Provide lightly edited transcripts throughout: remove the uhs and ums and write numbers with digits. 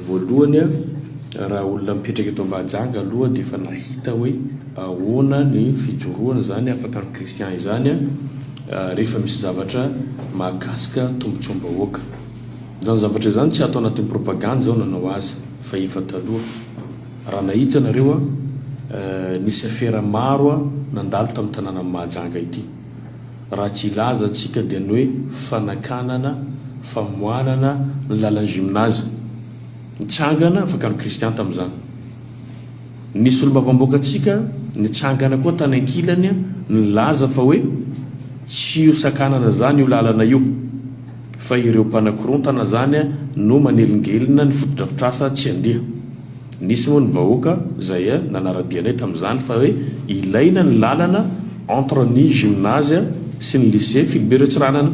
voalohany raha olona mipetraka eto Mahajanga aloha dia efa nahita hoe ahoana ny fijoroana zany afaka ny kristian izany rehefa misy zavatra mahakasika tombontsoam-bahoaka. Zany zavatra zany tsy atao anatin'ny propagande zao nanao azy fa efa taloha. Raha nahita nareo nisy afera maro nandalo tamin'ny tanàna Mahajanga ity. Raha tsy ilaza antsika dia ny hoe fanakanana famoanana ny lalan'ny gymnase nitsangana afaka ny kristian tamin'izany. Nisy olo-mavamboaka antsika nitsangana koa tany ankilany nilaza fa hoe tsy io sakanana zany io lalana io fa ireo mpanakorontana zany no manelingelina ny fotodrafitrasa tsy andeha. Nisy moa ny vahoaka zay nanaradianay tamin'izany fa hoe ilaina ny lalana entre ny gymnase sy ny lycée Philibert Tsiranana.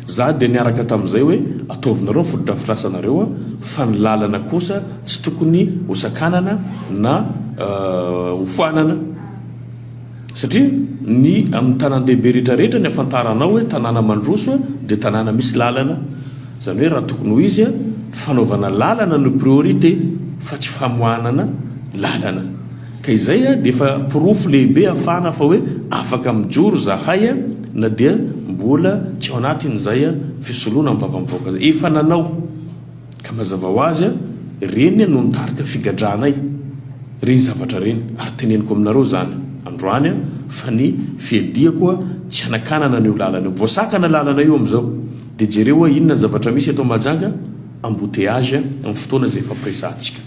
Za dia niaraka tamin'izay hoe ataovinareo ny fotodrafitrasanareo fa ny lalana kosa tsy tokony hosakanana na hofoanana satria ny amin'ny tanàn-dehibe rehetrarehetra ny afantaranao hoe tanàna mandroso dia tanàna misy lalana. Zany hoe raha tokony ho izy fanaovana lalana no priorité fa tsy famoanana lalana. Ka izay dia efa pirofo lehibe afana fa hoe afaka mijoro zahay na dia mbola tsy ao anatin'izay fisoloana amin'ny vava-mivoaka zay efa nanao. Ka mazava ho azy reny no nitarika figadranay reny zavatra reny ary teneniko aminareo zany androany fa ny fiadiako tsy hanakanana ny lalana voasakana lalana io am'izao dia jereo inona zavatra misy eto Mahajanga embouteillage amin'ny fotoana zay efa presatsika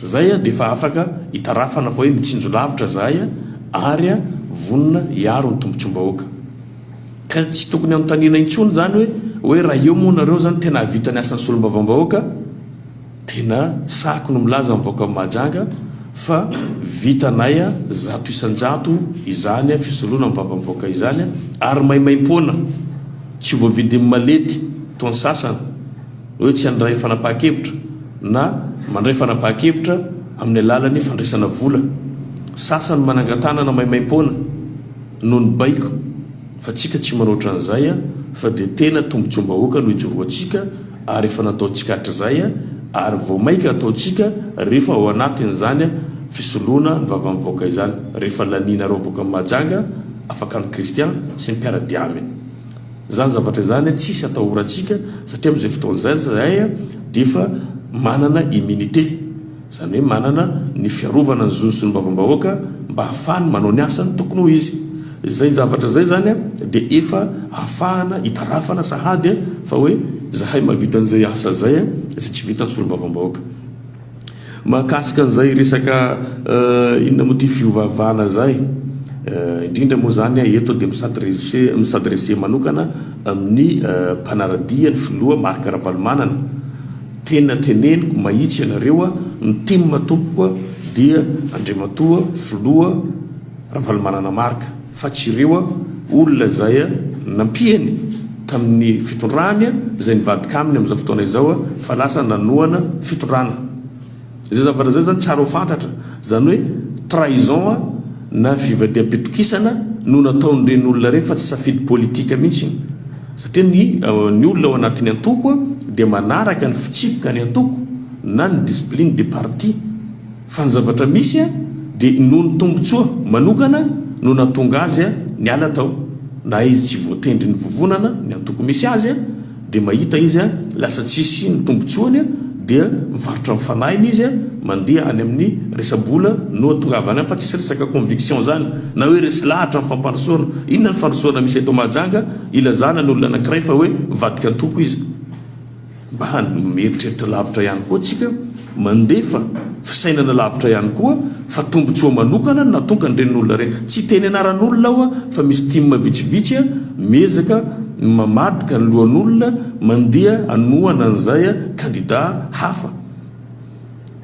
zay dia efa afaka hitarafana fa hoe mitsinjo lavitra zahay ary vonona hiaro ny tombontsoam-bahoaka. Ka tsy tokony anontaniana intsony zany hoe raha eo moa nareo zany tena havita ny asan'ny solombavam-bahoaka tena sako no milaza mivoaka Mahajanga fa vitanay 100 izany fisoloana amin'ny vava-mivoaka izany ary maimaim-poana tsy voavidy malety toa ny sasany hoe tsy handray fanapahan-kevitra na mandray fanapahan-kevitra amin'ny alalan'ny fandraisana vola. Sasany manangatanana maimaim-poana noho ny baiko fa tsika tsy manoatra an'izay fa dia tena tombontsoam-bahoaka no hijoroantsika ary efa nataontsika hatrizay ary vao maika ataontsika rehefa ao anatin'izany fisoloana ny vava-mivoaka izany rehefa laninareo voaka Mahajanga afaka ny kristian sy ny mpiara-diamy. Zany zavatra zany tsisy atahorantsika satria amin'izay fotoan'izay zahay dia efa manana immunité zany hoe manana ny fiarovana ny zony sy ny vava-bahoaka mba hahafahany manao ny asany tokony ho izy. Zay zavatra zay zany dia efa ahafahana hitarafana sahady fa hoe zahay mahavita an'izay asa zay izay tsy vita ny solom-bavam-bahoaka. Mahakasika an'izay resaka inona moa ty fiovavana zay indrindra moa zany eto dia misadrese manokana amin'ny mpanaradia ny filoha Marc Ravalomanana. Tena teneniko mahitsy ianareo ny timma tompoka dia Andriamatoa filoha Ravalomanana Marc fa tsy ireo olona zay nampiany tamin'ny fitondrany zay nivadika aminy amin'izao fotoana izao fa lasa nanoana fitondrana. Zay zavatra zay zany tsara ho fantatra zany hoe trahison na fivadiam-pitokisana no nataon'ireny olona ireny fa tsy safidy politika mihitsy satria ny olona ao anatin'ny antoko dia manaraka ny fitsipika ny antoko na ny discipline de parti fa ny zavatra misy dia noho ny tombontsoa manokana no natonga azy niala tao na izy tsy voatendry ny vovonana ny antoko misy azy dia mahita izy lasa tsisy ny tombontsoany dia mivarotra amin'ny fanahiny izy mandeha any amin'ny resabola no tongavany fa tsisy resaka conviction zany na hoe resy lahatra ny fampandrosoana. Inona ny fandrosoana misy eto Mahajanga ilazana ny olona anankiray fa hoe mivadika antoko izy mba mieritreritra lavitra ihany koa tsika mandefa fisainana lavitra ihany koa fa tombontsoa manokana natonga nireny olona reny tsy teny anaran'olona ao fa misy timma vitsivitsy mezaka mamadika ny lohan'olona mandeha anohana an'izay kandida hafa.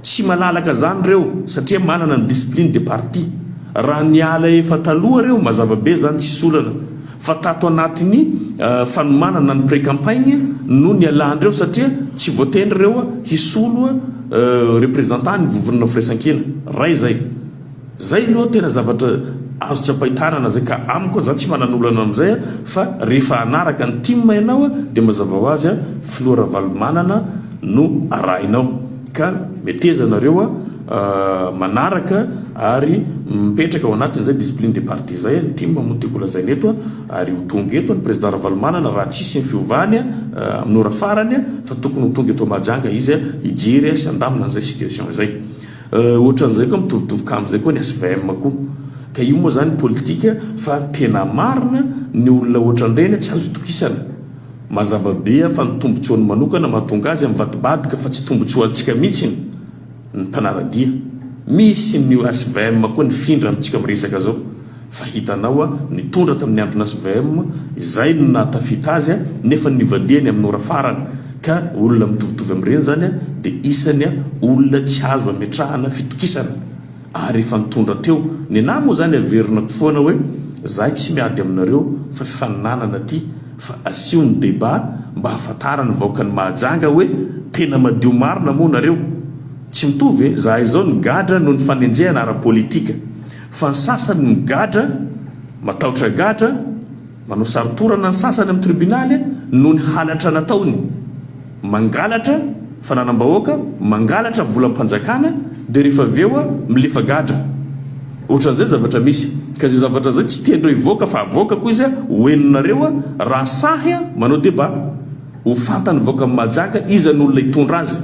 Tsy malalaka zany reo satria manana ny discipline de parti. Raha niala efa taloha reo mazava-be zany tsy solana fa tato anatin'ny fanomanana ny pré-campagne no nialandreo satria tsy voatendry reo hisolo représentant ny vovonana firaisan-kina ray zay aloha tena zavatra azo tsy ampahitanana zay ka amiko za tsy manan'olana amin'izay fa rehefa anaraka ny timma ianao dia mazava ho azy filoha Ravalomanana no arahinao ka metezanareo manaraka ary mipetraka ao anatin'izay discipline de parti zay ty mamotiako lazainy eto ary ho tonga eto ny président Ravalomanana raha tsisy ny fiovany amin'ny ora farany fa tokony ho tonga eto Mahajanga izy hijery sy andamina an'izay situation izay ohatran'izay koa mitovitovy kamizay koa ny SVM koa ka io moa zany politika fa tena marina ny olona ohatran'ireny tsy azo itokisana mazava be fa ny tombontsoany manokana mahatonga azy mivadibadika fa tsy tombontsoantsika mihitsy ny mpanaradia misy ny SVM koa ny findra amintsika miresaka zao fa hitanao nitondra tamin'ny androna SVM izay no nahatafita azy nefa nivadiany amin'ny ora farany ka olona mitovitovy amin'ireny zany dia isany olona tsy azo ametrahana fitokisana ary efa nitondra teo ny namo zany averinako foana hoe zahay tsy miady aminareo fa fifaninanana ty fa asio ny débat mba hahafantarany vahoakany Mahajanga hoe tena madio marina moa nareo tsy mitovy zahay zao nigadra no ny fanenjehana ara-politika fa ny sasany migadra matahotra gadra manao sarotorana ny sasany amin'ny tribunaly no ny halatra nataony mangalatra fananam-bahoaka mangalatra volam-panjakana dia rehefa aveo milefa gadra ohatran'izay zavatra misy ka zay zavatra zay tsy tiandreo hivoaka fa avoaka koa izy hoeninareo raha sahy manao débat ho fantany vahoaka amin'ny Mahajanga iza ny olona hitondra azy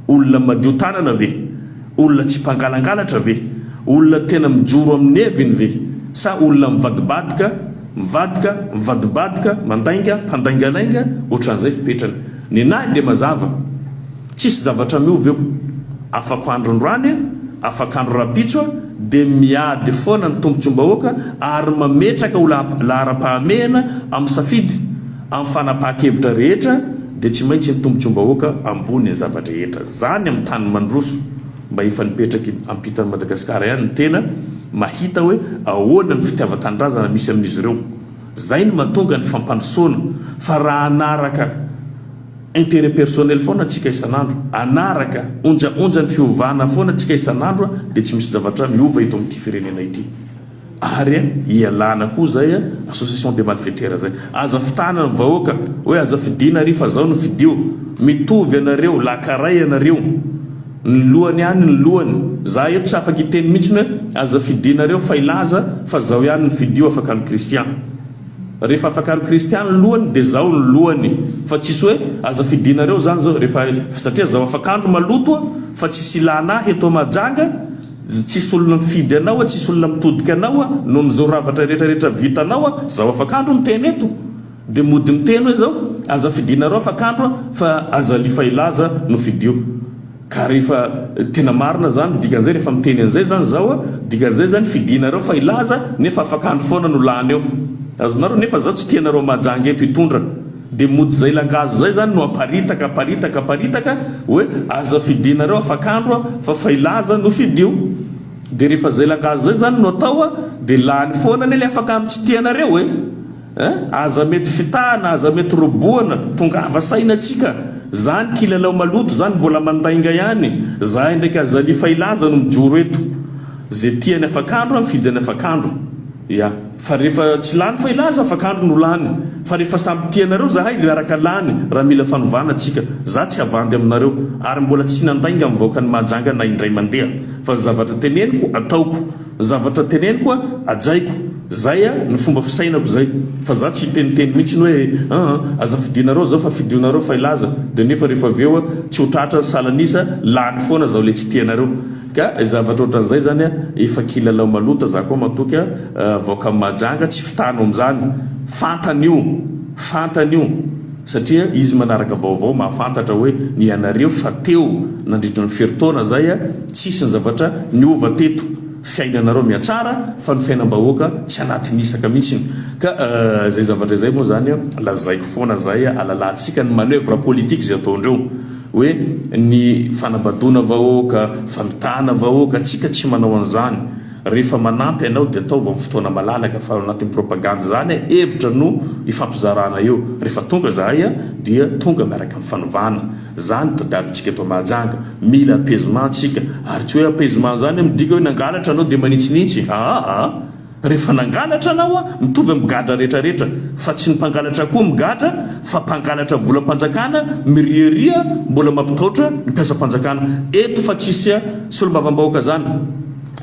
olona madio tanana ve olona tsy mpangalangalatra ve olona tena mijoro amin'ny eviny ve sa olona mivadibadika mandainga mpandaingalainga ohatran'izay fipetrany ny nahy dia mazava tsisy zavatra miovy eo Afakandro androany Afakandro rapitso dia miady foana ny tombontsom-bahoaka ary mametraka ho lahara-pahamehana amin'ny safidy amin'ny fanapahan-kevitra rehetra dia tsy maintsy ny tombontsom-bahoaka ambony ny zavatra rehetra zany amin'ny tany mandroso mba efa nipetraky ampitany Madagasikara ihany ny tena mahita hoe ahoana ny fitiavan-tanindrazana misy amin'izy ireo zay ny mahatonga ny fampandrosoana fa raha anaraka intérêt personnel foana tsika isan'andro anaraka onjaonja ny fiovana foana tsika isan'andro dia tsy misy zavatra miova eto amin'ity firenena ity ary ialana koa zay association des malfaiteurs zay aza fitana ny vahoaka hoe aza fidiana ry fa zao no fidio mitovy anareo lakaray anareo ny lohany ihany ny lohany za eto tsy afaka hiteny mihitsy hoe aza fidianareo fa ilaza fa zao ihany ny fidio Afakandro Kristian rehefa Afakandro Kristian ny lohany dia zao ny lohany fa tsisy hoe aza fidianareo zany zao rehefa satria zao Afakandro maloto fa tsisy ilanahy eto Mahajanga tsisy olona mifidy anao tsisy olona mitodika anao noho n'izao ravatra rehetrarehetra vitanao zao Afakandro ny teny eto dia mody miteny hoe zao aza fidianareo Afakandro fa aza lifa ilaza no fidio ka rehefa tena marina zany dikan'izay rehefa miteny an'izay zany zao dikan'izay zany fidianareo fa ilaza nefa Afakandro foana no lany eo azonareo nefa zao tsy tianareo Mahajanga eto hitondra dia mody zay langazo zay zany no aparitaka hoe aza fidianareo Afakandro fa ilaza no fidio dia rehefa zay langazo zay zany no atao dia lany foana ny le Afakandro tsy tianareo aza mety fitahana aza mety roboana tongava sainantsika zany kilalao maloto zany mbola mandainga ihany zahay ndraiky aza lifa ilaza no mijoro eto zay tiany Afakandro mifidy any Afakandro ya fa rehefa tsy lany fa ilaza Afakandro no lany fa rehefa samby tianareo zahay miaraka lany raha mila fanovana tsika za tsy havandy aminareo ary mbola tsy nandainga amin'ny vahoakany Mahajanga na indray mandeha fa zavatra teneniko ataoko zavatra teneniko ajaiko zay ny fomba fisainako zay fa za tsy teniteny mihitsy hoe aza fidianareo zao fa fidionareo fa ilaza dia nefa rehefa aveo tsy ho tratra salanisa lany foana zao le tsy tianareo ka zavatra ohatran'izay zany efa kilalao maloto za koa matoky vahoaka Mahajanga tsy fitahana amin'izany fantany io satria izy manaraka vaovao mahafantatra hoe ny anareo fa teo nandritra ny feritaona zay tsisy ny zavatra niova teto fiainanareo miatsara fa ny fiainam-bahoaka tsy anaty nisaka mihitsy ka zay zavatra zay moa zany lazaiko foana zay alalantsika ny manœuvre politique zay ataondreo hoe ny fanabadona vahoaka famitahana vahoaka tsika tsy manao an'izany rehefa manampy ianao dia atao va fotoana malalaka fa anatin'ny propagande zany hevitra no ifampizarana eo rehefa tonga zahay dia tonga miaraka amin'ny fanovana zany tadiavintsika eto Mahajanga mila apaisement tsika ary tsy hoe apaisement zany midika hoe nangalatra anao dia manitsinitsy rehefa nangalatra anao a mitovy migadra rehetrarehetra fa tsy ny mpangalatra koa migadra fa mpangalatra volam-panjakana miriaria mbola mampitahotra ny mpiasa-panjakana eto fa tsisy solombavambahoaka zany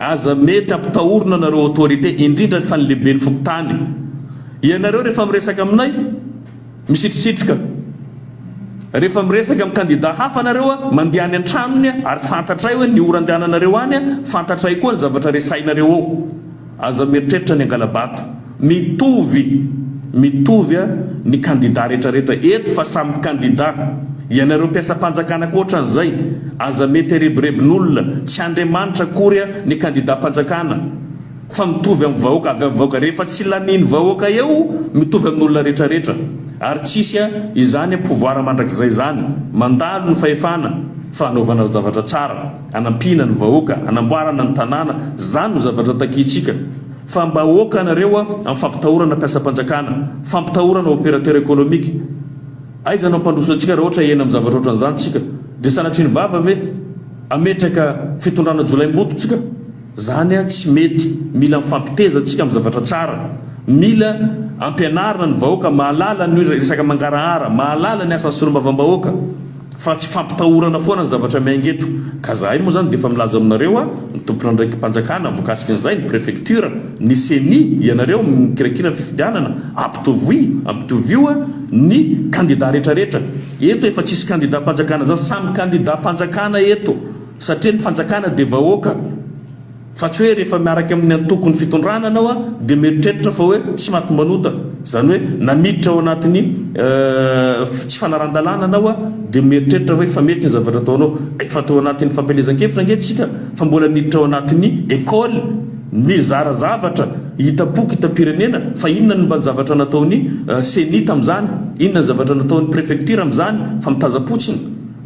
aza mety ampitahorina nareo autorité indrindra fa ny lehibe ny fokotany ianareo rehefa miresaka aminay misitrisitrika rehefa miresaka amin'ny candidat hafa nareo a mandeha any an-tranony ary fantatray hoe ny ora andehananareo any a fantatray koa ny zavatra resainareo ao aza mieritreritra ny angalabato mitovy ny candidat rehetrarehetra eto fa samy candidat ianareo mpiasa-panjakana koa ohatran'izay aza mety arebirebin'olona tsy andriamanitra kory ny candidat panjakana fa mitovy amin'ny vahoaka avy amin'ny vahoaka rehefa tsy laniny vahoaka eo mitovy amin'olona rehetrarehetra ary tsisy izany pouvoir mandrakizay zany mandalo ny fahefana fa anaovana zavatra tsara anampina ny vahoaka anamboarana ny tanàna zany no zavatra takitsika fa mba hoaka nareo amin'ny fampitahorana mpiasa-panjakana fampitahorana opérateur économique aizanao mpandroso antsika raha ohatra ena amin'ny zavatra ohatran'izany tsika dia sanatry ny vava ve ametraka fitondrana jolaim-boto tsika zany tsy mety mila mifampiteza tsika amin'ny zavatra tsara mila ampianarina ny vahoaka mahalala ny resaka mangarahara mahalala ny asan'ny solombavambahoaka fa tsy fampitahorana foana ny zavatra miaingeto ka zahay moa zany dia efa milaza aminareo ny tompona ndraiky mpanjakana voakasika an'izay ny préfecture ny CENI ianareo mikirakira ny fifidianana ampitovio ny candidat rehetrarehetra eto efa tsisy candidat mpanjakana zany samy candidat mpanjakana eto satria ny fanjakana dia vahoaka fa tsy hoe rehefa miaraka amin'ny antokony fitondrana anao dia mieritreritra fa hoe tsy matombanota zany hoe namiditra ao anatin'ny tsy fanaran-dalàna anao dia mieritreritra hoe fa mety ny zavatra ataonao efa atao anatin'ny fampielezan-kevitra angentsika fa mbola niditra ao anatin'ny école mizara zavatra hitapoky hitam-pirenena fa inona ny mba zavatra nataony CENI tamin'izany inona ny zavatra nataony préfecture amin'izany fa mitazapotsiny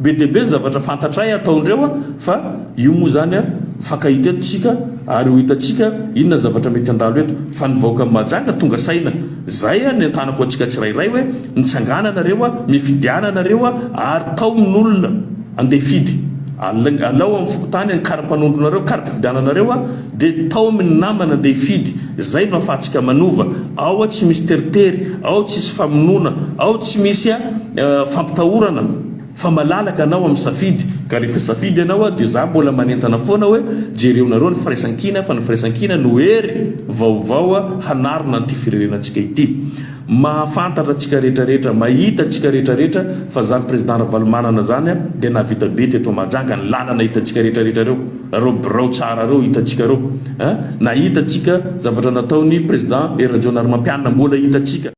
be dia be ny zavatra fantatray ataondreo fa io moa zany fakahita eto tsika ary ho hitatsika inona zavatra mety andalo eto fa ny vahoaka mahajanga tonga saina zay ny antanako antsika tsirairay hoe mitsangana nareo mifidiana nareo ary tao min'olona andeha fidy alao amin'ny fokotany ny karapanondronareo karapifidiananareo dia tao amin'ny namana andeha fidy zay no ahafahantsika manova ao tsy misy teritery ao tsisy famonona ao tsy misy fampitahorana fa malalaka anao amin'ny safidy ka rehefa safidy anao dia za mbola manentana foana hoe jereonareo ny firaisankina fa ny firaisankina no hery vaovao hanarina an'ity firenenantsika ity mahafantatra tsika rehetrarehetra mahita tsika rehetrarehetra fa zany président Ravalomanana zany dia navita be teto Mahajanga ny lalana hitantsika rehetrarehetra reo birao tsara reo hitantsika reo nahita tsika zavatra nataony président Erajona Mampianina mbola hitantsika